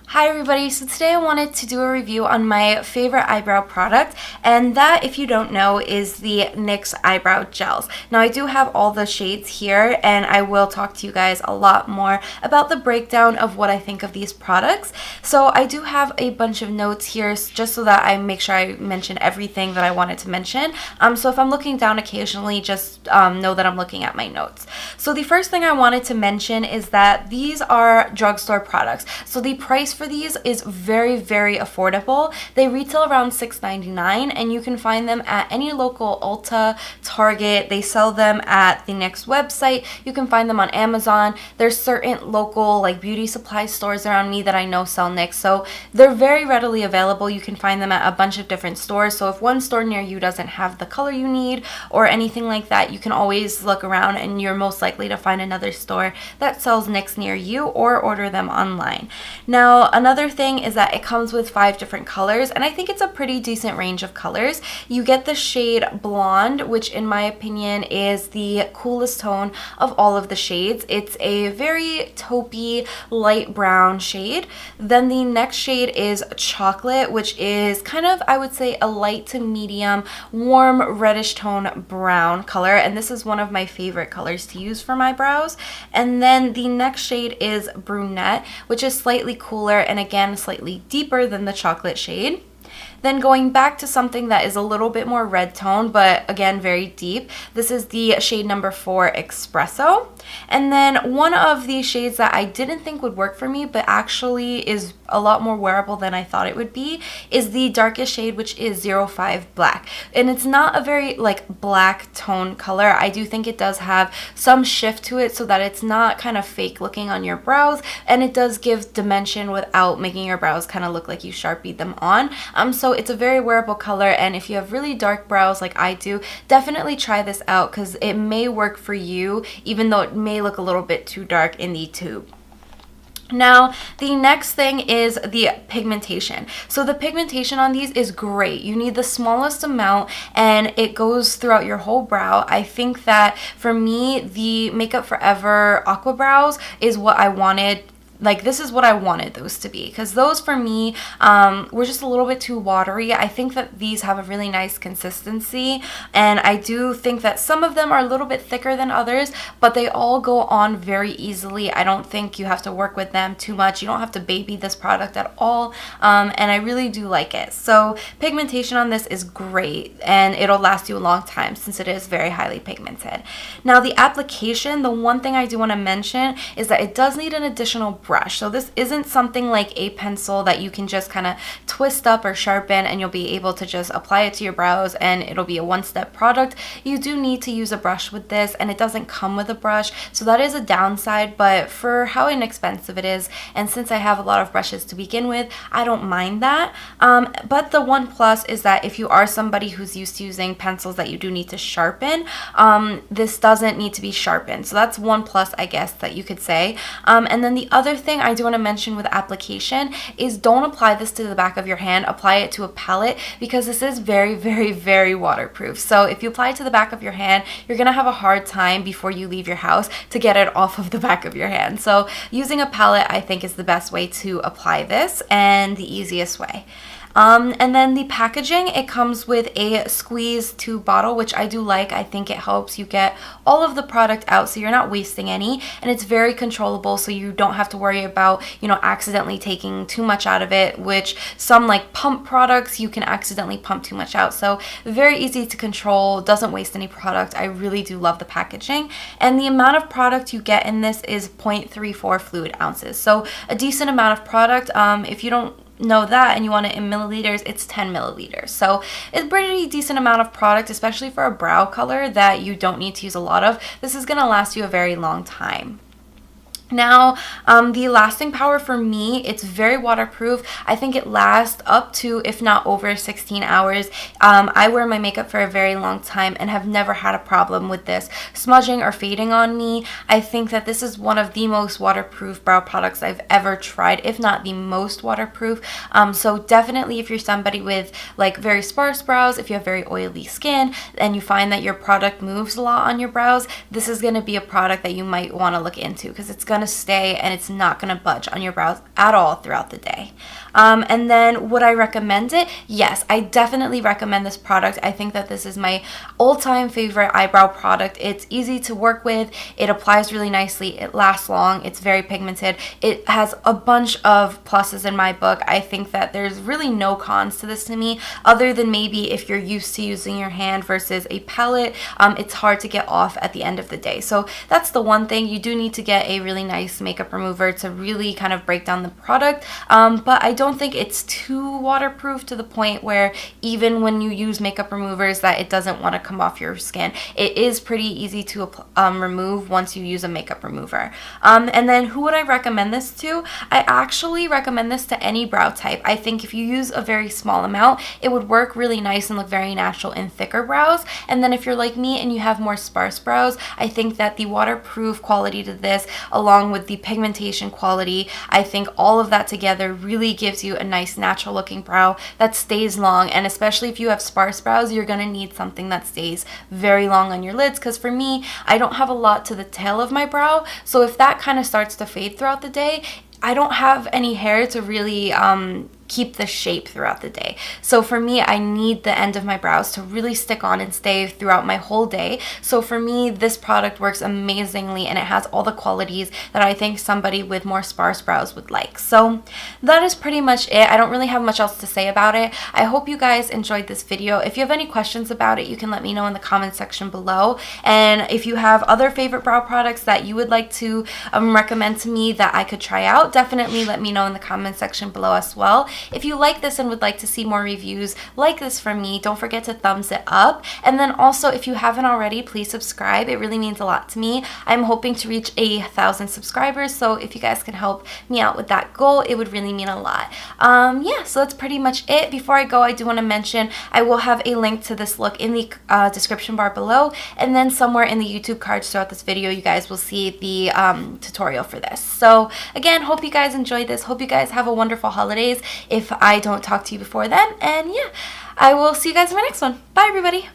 Hi everybody, so today I wanted to do a review on my favorite eyebrow product, and that, if you don't know, is the NYX Eyebrow Gels. Now I do have all the shades here, and I will talk to you guys a lot more about the breakdown of what I think of these products. So I do have a bunch of notes here just so that I make sure I mention everything that I wanted to mention. So if I'm looking down occasionally, just know that I'm looking at my notes. So the first thing I wanted to mention is that these are drugstore products. So the price for these is very, very affordable. They retail around $6.99, and you can find them at any local Ulta, Target. They sell them at the NYX website. You can find them on Amazon. There's certain local like beauty supply stores around me that I know sell NYX, so they're very readily available. You can find them at a bunch of different stores. So if one store near you doesn't have the color you need or anything like that, you can always look around, and you're most likely to find another store that sells NYX near you, or order them online. Now, another thing is that it comes with 5 different colors, and I think it's a pretty decent range of colors. You get the shade Blonde, which in my opinion is the coolest tone of all of the shades. It's a very taupey light brown shade. Then the next shade is Chocolate, which is kind of, I would say, a light to medium warm reddish tone brown color, and this is one of my favorite colors to use for my brows. And then the next shade is Brunette, which is slightly cooler and again slightly deeper than the chocolate shade. Then going back to something that is a little bit more red tone, but again very deep, this is the shade number 4, Espresso. And then one of the shades that I didn't think would work for me, but actually is a lot more wearable than I thought it would be, is the darkest shade, which is 05 Black. And it's not a very like black tone color. I do think it does have some shift to it so that it's not kind of fake looking on your brows, and it does give dimension without making your brows kind of look like you Sharpied them on. So it's a very wearable color, and if you have really dark brows like I do, definitely try this out because it may work for you, even though it may look a little bit too dark in the tube. Now, the next thing is the pigmentation. So the pigmentation on these is great. You need the smallest amount, and it goes throughout your whole brow. I think that for me, the Makeup Forever Aqua Brows is what I wanted. Like, this is what I wanted those to be, because those for me were just a little bit too watery. I think that these have a really nice consistency, and I do think that some of them are a little bit thicker than others, but they all go on very easily. I don't think you have to work with them too much. You don't have to baby this product at all, and I really do like it. So pigmentation on this is great, and it'll last you a long time since it is very highly pigmented. Now, the application, the one thing I do want to mention is that it does need an additional brush. So this isn't something like a pencil that you can just kind of twist up or sharpen and you'll be able to just apply it to your brows and it'll be a one-step product. You do need to use a brush with this, and it doesn't come with a brush, so that is a downside, but for how inexpensive it is, and since I have a lot of brushes to begin with, I don't mind that. But the one plus is that if you are somebody who's used to using pencils that you do need to sharpen, this doesn't need to be sharpened. So that's one plus, I guess, that you could say. And then the other thing I do want to mention with application is don't apply this to the back of your hand. Apply it to a palette, because this is very, very, very waterproof. So if you apply it to the back of your hand, you're going to have a hard time before you leave your house to get it off of the back of your hand. So using a palette, I think, is the best way to apply this and the easiest way. And then the packaging, it comes with a squeeze tube bottle, which I do like. I think it helps you get all of the product out so you're not wasting any, and it's very controllable, so you don't have to worry about, you know, accidentally taking too much out of it, which some like pump products, you can accidentally pump too much out. So very easy to control, doesn't waste any product. I really do love the packaging, and the amount of product you get in this is 0.34 fluid ounces. So a decent amount of product. If you don't know that and you want it in milliliters, it's 10 milliliters. So it's a pretty decent amount of product, especially for a brow color that you don't need to use a lot of. This is going to last you a very long time. Now, the lasting power for me, it's very waterproof. I think it lasts up to, if not over, 16 hours. I wear my makeup for a very long time and have never had a problem with this smudging or fading on me. I think that this is one of the most waterproof brow products I've ever tried, if not the most waterproof. So definitely if you're somebody with like very sparse brows, if you have very oily skin and you find that your product moves a lot on your brows, this is going to be a product that you might want to look into because it's going gonna stay and it's not gonna budge on your brows at all throughout the day. And then would I recommend it? Yes, I definitely recommend this product. I think that this is my all-time favorite eyebrow product. It's easy to work with, it applies really nicely, it lasts long, it's very pigmented, it has a bunch of pluses in my book. I think that there's really no cons to this to me, other than maybe if you're used to using your hand versus a palette, it's hard to get off at the end of the day. So that's the one thing. You do need to get a really nice makeup remover to really kind of break down the product, but I don't think it's too waterproof to the point where even when you use makeup removers that it doesn't want to come off your skin. It is pretty easy to remove once you use a makeup remover. And then who would I recommend this to? I actually recommend this to any brow type. I think if you use a very small amount, it would work really nice and look very natural in thicker brows. And then if you're like me and you have more sparse brows, I think that the waterproof quality to this, along with the pigmentation quality, I think all of that together really gives you a nice natural looking brow that stays long. And especially if you have sparse brows, you're gonna need something that stays very long on your lids, because for me, I don't have a lot to the tail of my brow, so if that kind of starts to fade throughout the day, I don't have any hair to really keep the shape throughout the day. So for me, I need the end of my brows to really stick on and stay throughout my whole day. So for me, this product works amazingly and it has all the qualities that I think somebody with more sparse brows would like. So that is pretty much it. I don't really have much else to say about it. I hope you guys enjoyed this video. If you have any questions about it, you can let me know in the comment section below. And if you have other favorite brow products that you would like to recommend to me that I could try out, definitely let me know in the comment section below as well. If you like this and would like to see more reviews like this from me, don't forget to thumbs it up. And then also, if you haven't already, please subscribe. It really means a lot to me. I'm hoping to reach 1,000 subscribers, so if you guys can help me out with that goal, it would really mean a lot. Yeah, so that's pretty much it. Before I go, I do want to mention I will have a link to this look in the description bar below, and then somewhere in the YouTube cards throughout this video, you guys will see the tutorial for this. So again, hope you guys enjoyed this. Hope you guys have a wonderful holidays if I don't talk to you before then. And yeah, I will see you guys in my next one. Bye, everybody.